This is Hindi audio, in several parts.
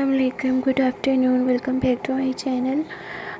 अस्सलामुअलैकुम, good afternoon, welcome back to my channel.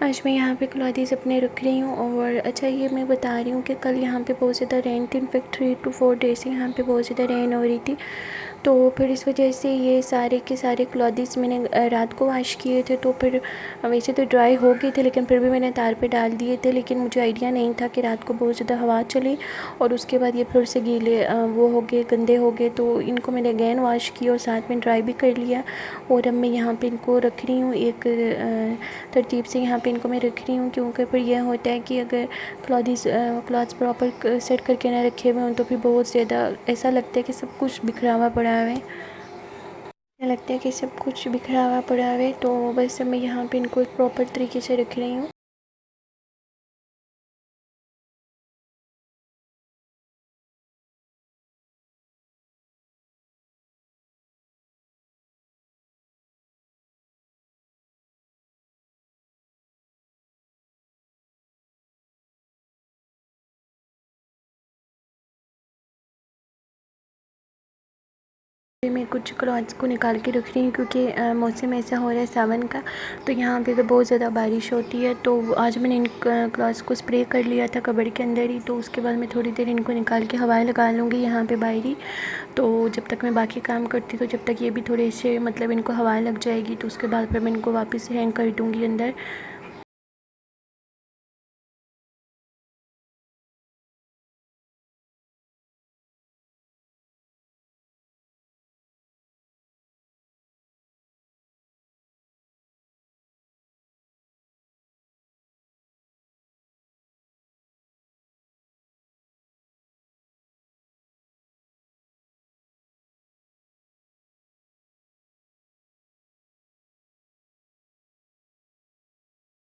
आज मैं यहाँ पे क्लॉथ्स अपने रख रही हूँ। और अच्छा, ये मैं बता रही हूँ कि कल यहाँ पे बहुत ज़्यादा रेन थी। इनफेक्ट 3 to 4 डेज से यहाँ पे बहुत ज़्यादा रेन हो रही थी। तो फिर इस वजह से ये सारे के सारे क्लॉथ्स मैंने रात को वॉश किए थे। तो फिर वैसे तो ड्राई हो गए थे, लेकिन फिर भी मैंने तार पे डाल दिए थे। लेकिन मुझे आइडिया नहीं था कि रात को बहुत ज़्यादा हवा चली और उसके बाद ये फिर से गीले वो हो गए, गंदे हो गए। तो इनको मैंने अगैन वॉश किया और साथ में ड्राई भी कर लिया। और अब मैं यहाँ पे इनको रख रही हूँ एक तरतीब से। यहाँ पे इनको मैं रख रही हूँ क्योंकि फिर यह होता है कि अगर क्लॉथ्स प्रॉपर सेट करके ना रखे हुए हों तो फिर बहुत ज़्यादा ऐसा लगता है कि सब कुछ बिखरा हुआ पड़ा हुआ है। ऐसा लगता है कि सब कुछ बिखरा हुआ पड़ा हुआ है। तो बस अब मैं यहाँ पे इनको एक प्रॉपर तरीके से रख रही हूँ। मैं कुछ क्लॉथ्स को निकाल के रख रही हूँ क्योंकि मौसम ऐसा हो रहा है सावन का। तो यहाँ पे तो बहुत ज़्यादा बारिश होती है। तो आज मैंने इन क्लॉथ्स को स्प्रे कर लिया था कबर्ड के अंदर ही। तो उसके बाद मैं थोड़ी देर इनको निकाल के हवाएं लगा लूँगी यहाँ पे बाहर ही। तो जब तक मैं बाकी काम करती तो जब तक ये भी थोड़े से मतलब इनको हवाएं लग जाएगी तो उसके बाद फिर मैं इनको वापस से हैंग कर दूँगी अंदर।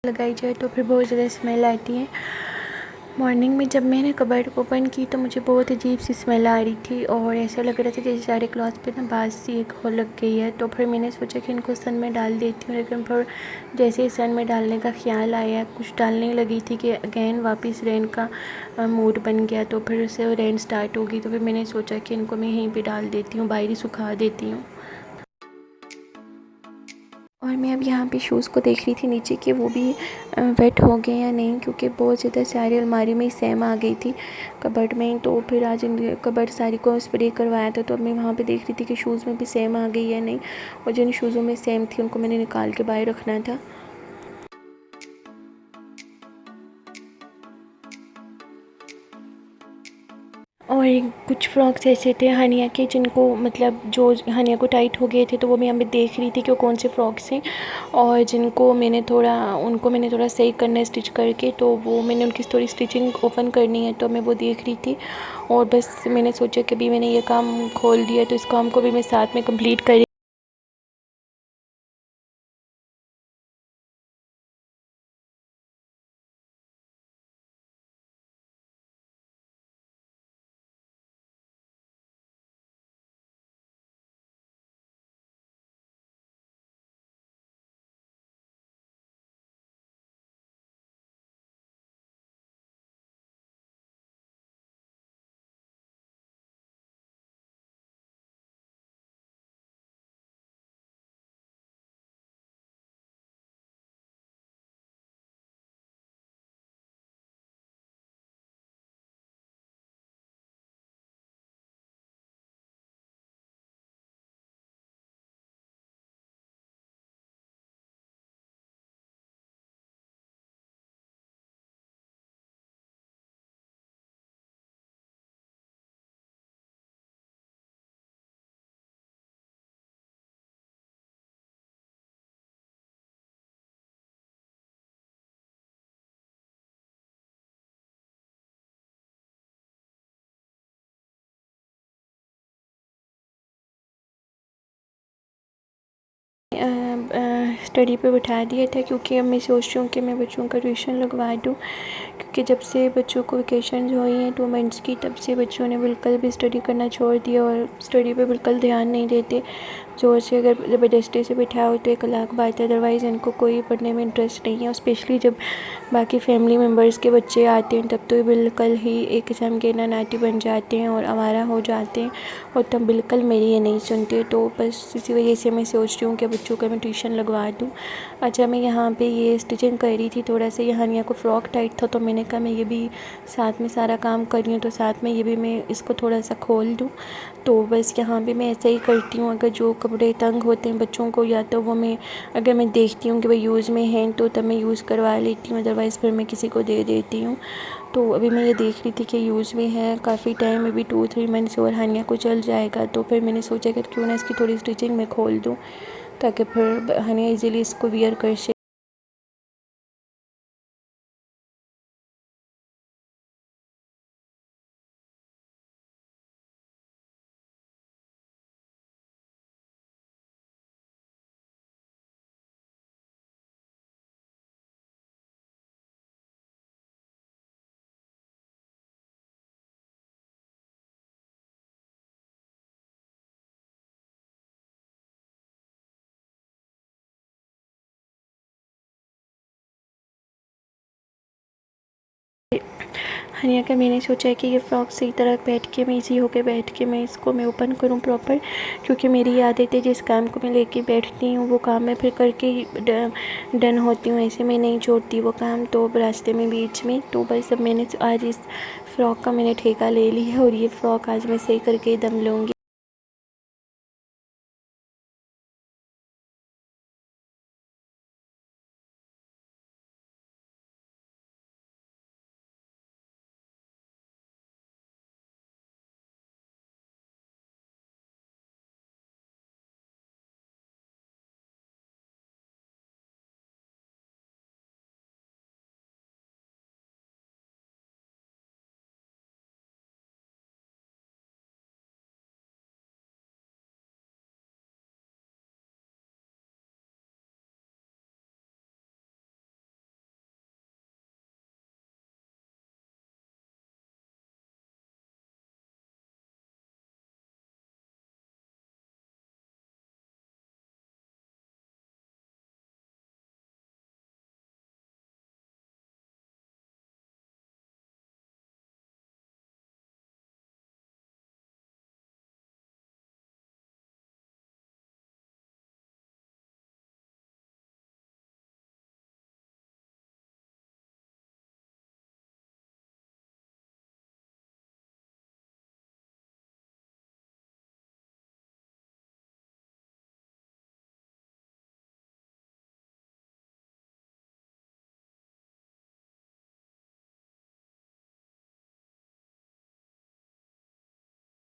लगाई जाए तो फिर बहुत ज़्यादा स्मेल आती है। मॉर्निंग में जब मैंने कबर्ड ओपन की तो मुझे बहुत अजीब सी स्मेल आ रही थी और ऐसा लग रहा था जैसे सारे क्लॉथ पे ना बास सी एक हो लग गई है। तो फिर मैंने सोचा कि इनको सन में डाल देती हूँ। लेकिन फिर जैसे ही सन में डालने का ख्याल आया, कुछ डालने लगी थी कि अगेन वापस रेन का मूड बन गया। तो फिर से रेन स्टार्ट होगी। तो फिर मैंने सोचा कि इनको मैं यहीं पर डाल देती हूँ, बाहर ही सुखा देती हूँ। और मैं अब यहाँ पे शूज़ को देख रही थी नीचे कि वो भी वेट हो गए या नहीं, क्योंकि बहुत ज़्यादा सारी अलमारी में ही सेम आ गई थी कबर्ड में। तो फिर आज इन कबर्ड सारी को स्प्रे करवाया था। तो अब मैं वहाँ पे देख रही थी कि शूज़ में भी सेम आ गई या नहीं। और जिन शूज़ों में सेम थी उनको मैंने निकाल के बाहर रखना था। और कुछ फ्रॉक्स ऐसे थे हानिया के जिनको मतलब जो हानिया को टाइट हो गए थे। तो वो मैं अभी देख रही थी कि वो कौन से फ्रॉक्स हैं और जिनको मैंने थोड़ा उनको मैंने थोड़ा सही करना है स्टिच करके। तो वो मैंने उनकी थोड़ी स्टिचिंग ओपन करनी है तो मैं वो देख रही थी। और बस मैंने सोचा कि अभी मैंने ये काम खोल दिया तो इस काम को भी मैं साथ में कंप्लीट कर स्टडी पे बिठा दिया था, क्योंकि अब मैं सोच रही हूँ कि मैं बच्चों का ट्यूशन लगवा दूँ। क्योंकि जब से बच्चों को वेकेशन हुई हैं 2 मंथ्स की, तब से बच्चों ने बिल्कुल भी स्टडी करना छोड़ दिया और स्टडी पे बिल्कुल ध्यान नहीं देते। ज़ोर से अगर ज़बरदस्ती से बिठाओ तो एक अलग बात है, अदरवाइज़ इनको कोई पढ़ने में इंटरेस्ट नहीं है। और स्पेशली जब बाकी फैमिली मेम्बर्स के बच्चे आते हैं तब तो ये बिल्कुल ही एक किस्म के नाटी बन जाते हैं और आवारा हो जाते हैं, और तब बिल्कुल मेरी ये नहीं सुनते। तो बस इसी वजह से मैं सोच रही हूँ कि बच्चों का मैं ट्यूशन लगवा दूँ। अच्छा, मैं यहाँ पे ये स्टिचिंग कर रही थी, थोड़ा सा ये हानिया को फ़्रॉक टाइट था, तो मैंने कहा मैं ये भी साथ में सारा काम कर रही हूँ तो साथ में ये भी मैं इसको थोड़ा सा खोल दूँ। तो बस यहाँ पे मैं ऐसा ही करती हूँ, अगर जो कपड़े तंग होते हैं बच्चों को, या तो वो मैं अगर मैं देखती हूँ कि भाई यूज़ में हैं तो तब मैं यूज़ करवा लेती हूँ, अदरवाइज़ फिर मैं किसी को दे देती हूँ। तो अभी मैं ये देख रही थी कि यूज़ में है काफ़ी टाइम, अभी 2-3 मंथ्स और हानिया को चल जाएगा। तो फिर मैंने सोचा कि क्यों ना इसकी थोड़ी स्टिचिंग मैं खोल दूँ, ताकि फिर हानिया ईज़िली इसको वियर कर सके। हानिया का मैंने सोचा है कि ये फ़्रॉक सही तरह बैठ के मैं इजी होके बैठ के मैं इसको मैं ओपन करूँ प्रॉपर, क्योंकि मेरी आदत है जिस काम को मैं लेके बैठती हूँ वो काम मैं फिर करके ही डन होती हूँ, ऐसे मैं नहीं छोड़ती वो काम तो रास्ते में बीच में। तो बस अब मैंने आज इस फ़्रॉक का मैंने ठेका ले लिया और ये फ़्रॉक आज मैं सही करके दम लूँगी।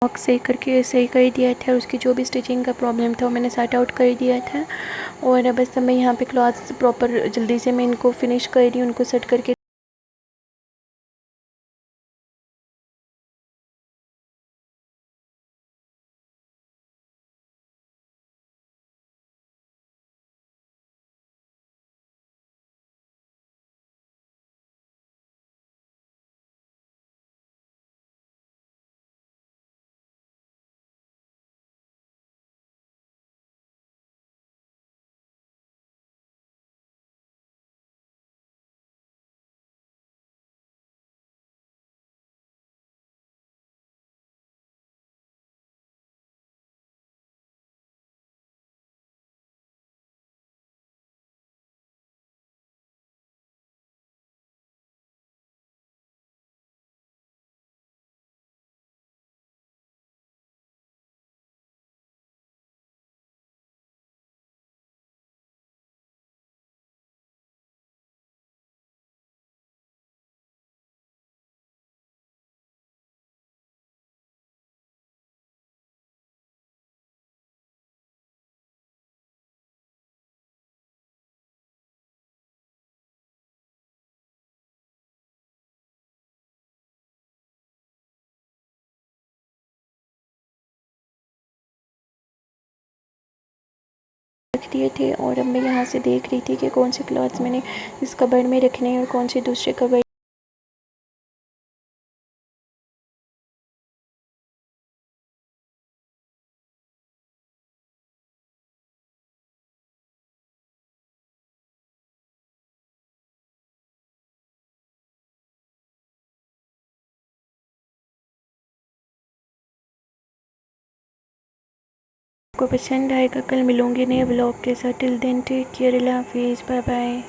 फ़्रॉक सही करके सही कर दिया था, उसकी जो भी स्टिचिंग का प्रॉब्लम था वो मैंने सॉर्ट आउट कर दिया था। और बस अब मैं यहाँ पे क्लॉथ्स प्रॉपर जल्दी से मैं इनको फिनिश कर रही हूँ, उनको सेट करके दिए थे और अब मैं यहाँ से देख रही थी कि कौन से क्लॉथ्स मैंने इस कबर्ड में रखने हैं और कौन से दूसरे कबर्ड को पसंद आएगा। कल मिलूँगी नए व्लॉग के साथ। टिल देन टेक केयर, अल्लाह हाफिज़, बाय बाय।